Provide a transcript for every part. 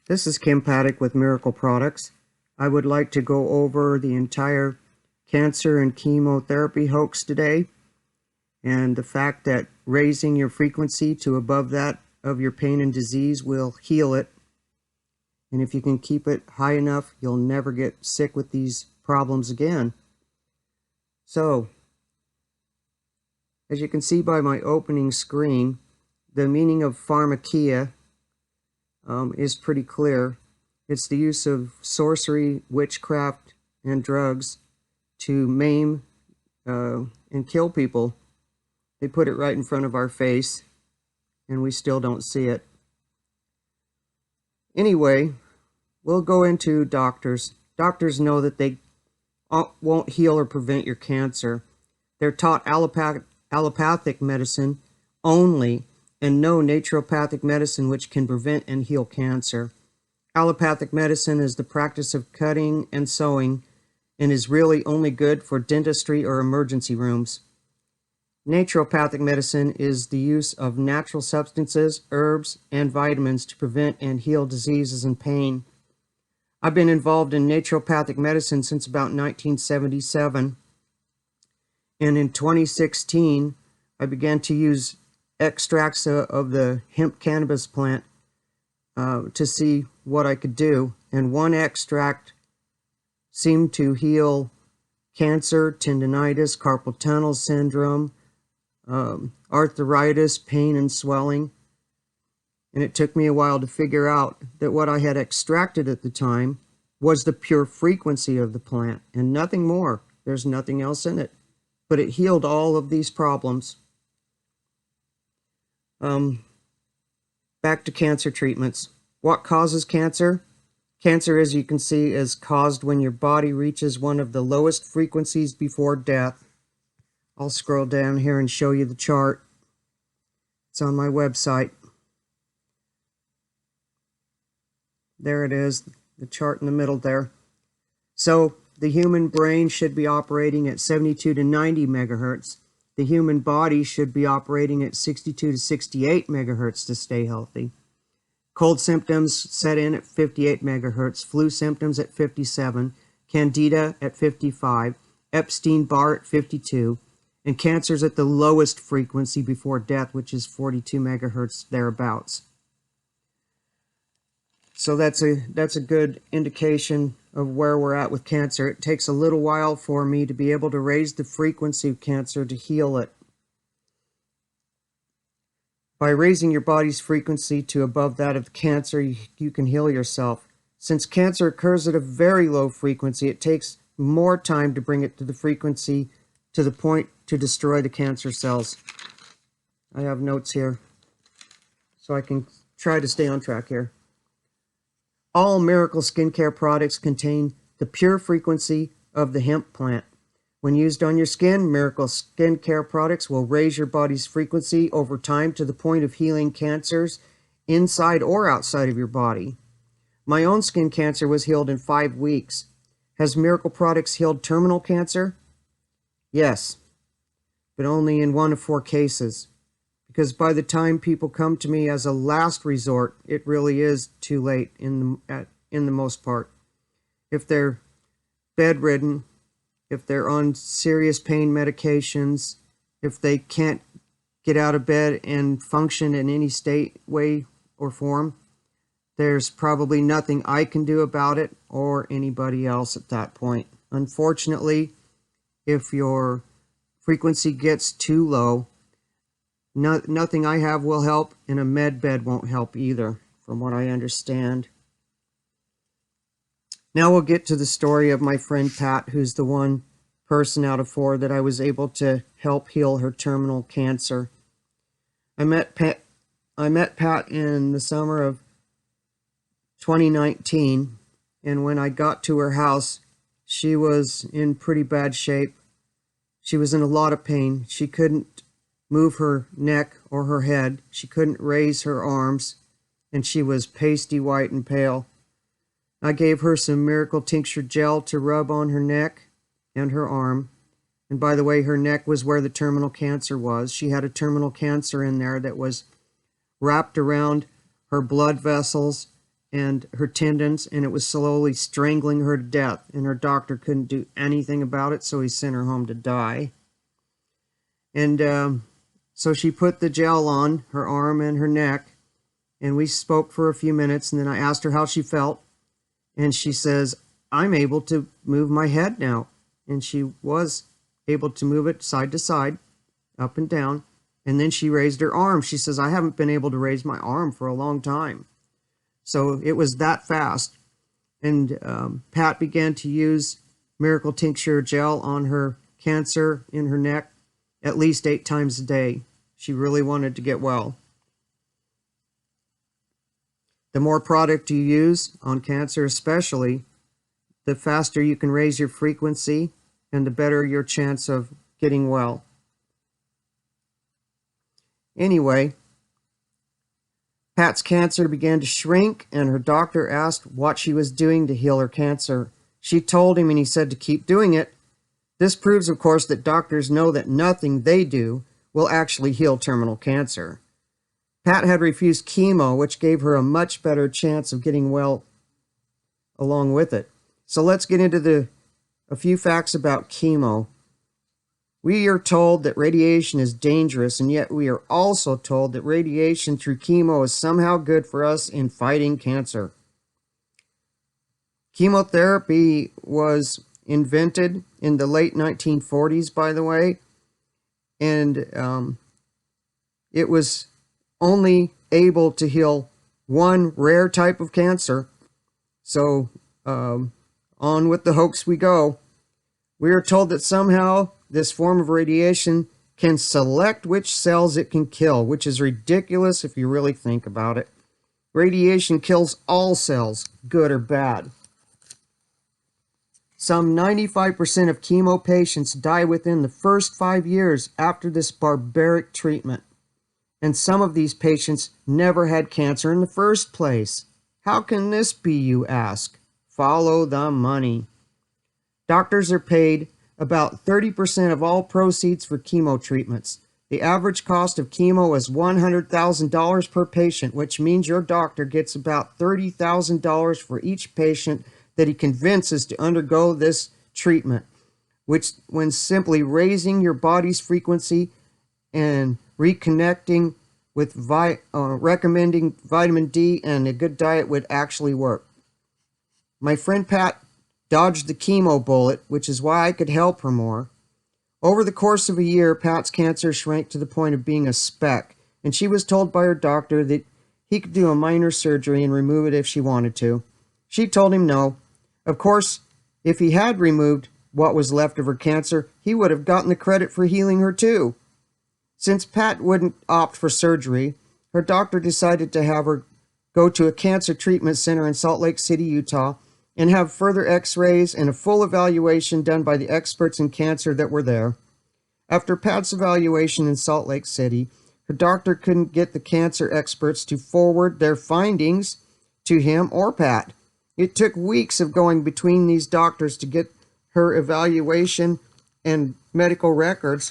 This is Kim Paddock with Miracle Products. I would like to go over the entire cancer and chemotherapy hoax today, and the fact that raising your frequency to above that of your pain and disease will heal it. And if you can keep it high enough, you'll never get sick with these problems again. So, as you can see by my opening screen, the meaning of pharmakia is pretty clear. It's the use of sorcery, witchcraft, and drugs to maim and kill people. They put it right in front of our face, and we still don't see it. Anyway, we'll go into doctors. Doctors know that they won't heal or prevent your cancer. They're taught allopathic medicine only, and no naturopathic medicine which can prevent and heal cancer. Allopathic medicine is the practice of cutting and sewing and is really only good for dentistry or emergency rooms. Naturopathic medicine is the use of natural substances, herbs, and vitamins to prevent and heal diseases and pain. I've been involved in naturopathic medicine since about 1977, and in 2016 I began to use extracts of the hemp cannabis plant to see what I could do, and one extract seemed to heal cancer, tendinitis, carpal tunnel syndrome, arthritis, pain and swelling. And it took me a while to figure out that what I had extracted at the time was the pure frequency of the plant and nothing more. There's nothing else in it, but it healed all of these problems. Back to cancer treatments. What causes cancer? Cancer, as you can see, is caused when your body reaches one of the lowest frequencies before death. I'll scroll down here and show you the chart. It's on my website. There it is, the chart in the middle there. So the human brain should be operating at 72 to 90 megahertz. The human body should be operating at 62 to 68 megahertz to stay healthy. Cold symptoms set in at 58 megahertz, flu symptoms at 57, candida at 55, Epstein-Barr at 52, and cancers at the lowest frequency before death, which is 42 megahertz thereabouts. So that's a good indication of where we're at with cancer. It takes a little while for me to be able to raise the frequency of cancer to heal it. By raising your body's frequency to above that of cancer, you can heal yourself. Since cancer occurs at a very low frequency, it takes more time to bring it to the frequency to the point to destroy the cancer cells. I have notes here, so I can try to stay on track here. All Miracle skincare products contain the pure frequency of the hemp plant. When used on your skin, Miracle skincare products will raise your body's frequency over time to the point of healing cancers inside or outside of your body. My own skin cancer was healed in 5 weeks. Has Miracle products healed terminal cancer? Yes, but only in 1 of 4 cases. Because by the time people come to me as a last resort, it really is too late in the most part. If they're bedridden, if they're on serious pain medications, if they can't get out of bed and function in any state, way, or form, there's probably nothing I can do about it or anybody else at that point. Unfortunately, if your frequency gets too low, nothing I have will help, and a med bed won't help either, from what I understand. Now we'll get to the story of my friend Pat, who's the one person out of 4 that I was able to help heal her terminal cancer. I met Pat in the summer of 2019, and when I got to her house, she was in pretty bad shape. She was in a lot of pain. She couldn't move her neck or her head. She couldn't raise her arms, and she was pasty white and pale. I gave her some Miracle Tincture Gel to rub on her neck and her arm. And by the way, her neck was where the terminal cancer was. She had a terminal cancer in there that was wrapped around her blood vessels and her tendons, and it was slowly strangling her to death, and her doctor couldn't do anything about it, so he sent her home to die. And so she put the gel on her arm and her neck, and we spoke for a few minutes, and then I asked her how she felt, and she says, I'm able to move my head now. And she was able to move it side to side, up and down, and then she raised her arm. She says, I haven't been able to raise my arm for a long time. So it was that fast. And Pat began to use Miracle Tincture Gel on her cancer in her neck at least 8 times a day. She really wanted to get well. The more product you use on cancer especially, the faster you can raise your frequency and the better your chance of getting well. Anyway, Pat's cancer began to shrink, and her doctor asked what she was doing to heal her cancer. She told him, and he said to keep doing it. This proves, of course, that doctors know that nothing they do will actually heal terminal cancer. Pat had refused chemo, which gave her a much better chance of getting well along with it. So let's get into a few facts about chemo. We are told that radiation is dangerous, and yet we are also told that radiation through chemo is somehow good for us in fighting cancer. Chemotherapy was invented in the late 1940s, by the way, and it was only able to heal one rare type of cancer. So on with the hoax we go. We are told that somehow this form of radiation can select which cells it can kill, which is ridiculous if you really think about it. Radiation kills all cells, good or bad. Some 95% of chemo patients die within the first 5 years after this barbaric treatment. And some of these patients never had cancer in the first place. How can this be, you ask? Follow the money. Doctors are paid about 30% of all proceeds for chemo treatments. The average cost of chemo is $100,000 per patient, which means your doctor gets about $30,000 for each patient that he convinces to undergo this treatment, which, when simply raising your body's frequency and reconnecting with recommending vitamin D and a good diet, would actually work. My friend Pat dodged the chemo bullet, which is why I could help her more. Over the course of a year, Pat's cancer shrank to the point of being a speck, and she was told by her doctor that he could do a minor surgery and remove it if she wanted to. She told him no. Of course, if he had removed what was left of her cancer, he would have gotten the credit for healing her too. Since Pat wouldn't opt for surgery, her doctor decided to have her go to a cancer treatment center in Salt Lake City, Utah, and have further x-rays and a full evaluation done by the experts in cancer that were there. After Pat's evaluation in Salt Lake City, her doctor couldn't get the cancer experts to forward their findings to him or Pat. It took weeks of going between these doctors to get her evaluation and medical records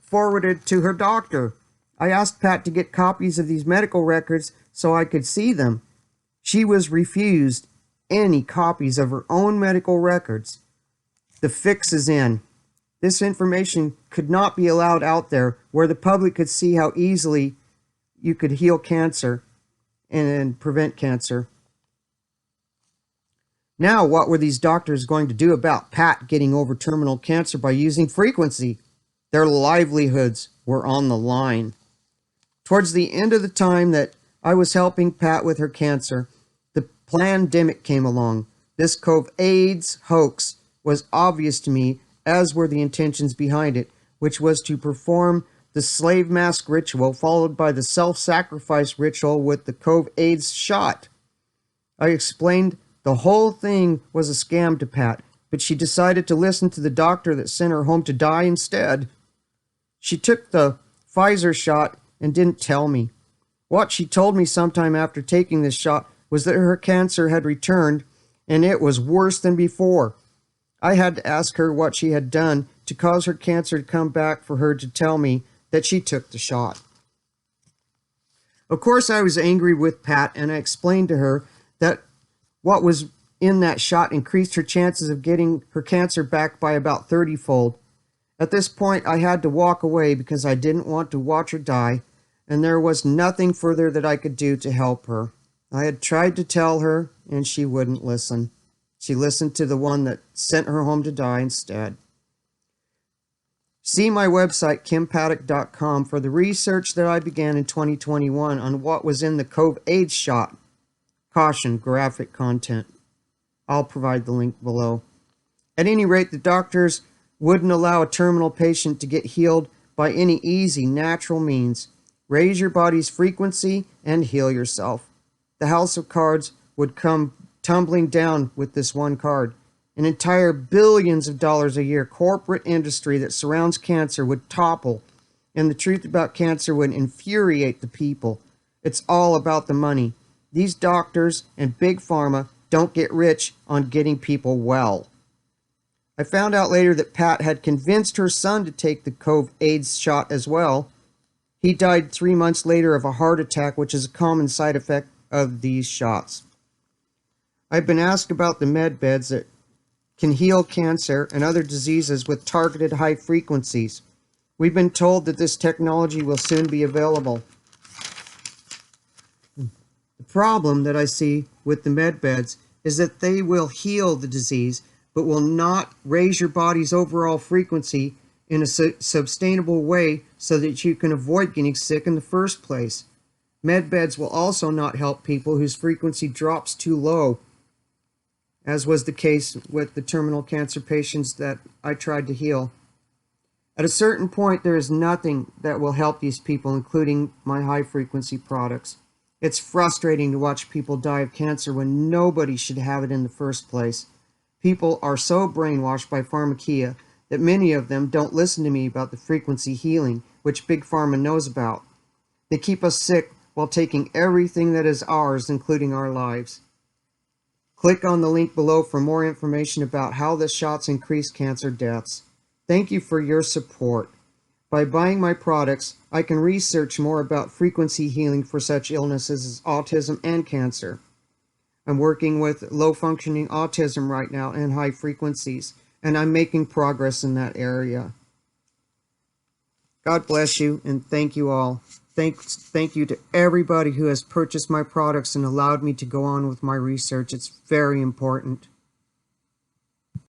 forwarded to her doctor. I asked Pat to get copies of these medical records so I could see them. She was refused any copies of her own medical records. The fix is in. This information could not be allowed out there where the public could see how easily you could heal cancer and prevent cancer. Now, what were these doctors going to do about Pat getting over terminal cancer by using frequency? Their livelihoods were on the line. Towards the end of the time that I was helping Pat with her cancer, the pandemic came along. This COVID hoax was obvious to me, as were the intentions behind it, which was to perform the slave mask ritual followed by the self-sacrifice ritual with the COVID shot. I explained the whole thing was a scam to Pat, but she decided to listen to the doctor that sent her home to die instead. She took the Pfizer shot and didn't tell me. What she told me sometime after taking this shot was that her cancer had returned, and it was worse than before. I had to ask her what she had done to cause her cancer to come back for her to tell me that she took the shot. Of course, I was angry with Pat, and I explained to her that what was in that shot increased her chances of getting her cancer back by about 30-fold. At this point, I had to walk away because I didn't want to watch her die, and there was nothing further that I could do to help her. I had tried to tell her, and she wouldn't listen. She listened to the one that sent her home to die instead. See my website, kimpaddock.com, for the research that I began in 2021 on what was in the COVID shot. Caution, graphic content. I'll provide the link below. At any rate, the doctors wouldn't allow a terminal patient to get healed by any easy, natural means. Raise your body's frequency and heal yourself. The house of cards would come tumbling down with this one card. An entire billions of dollars a year corporate industry that surrounds cancer would topple, and the truth about cancer would infuriate the people. It's all about the money. These doctors and big pharma don't get rich on getting people well. I found out later that Pat had convinced her son to take the COVID shot as well. He died 3 months later of a heart attack, which is a common side effect of these shots. I've been asked about the med beds that can heal cancer and other diseases with targeted high frequencies. We've been told that this technology will soon be available. The problem that I see with the med beds is that they will heal the disease, but will not raise your body's overall frequency in a sustainable way so that you can avoid getting sick in the first place. Med beds will also not help people whose frequency drops too low, as was the case with the terminal cancer patients that I tried to heal. At a certain point, there is nothing that will help these people, including my high-frequency products. It's frustrating to watch people die of cancer when nobody should have it in the first place. People are so brainwashed by pharmakeia that many of them don't listen to me about the frequency healing, which Big Pharma knows about. They keep us sick while taking everything that is ours, including our lives. Click on the link below for more information about how the shots increase cancer deaths. Thank you for your support. By buying my products, I can research more about frequency healing for such illnesses as autism and cancer. I'm working with low-functioning autism right now and high frequencies, and I'm making progress in that area. God bless you, and thank you all. Thank you to everybody who has purchased my products and allowed me to go on with my research. It's very important.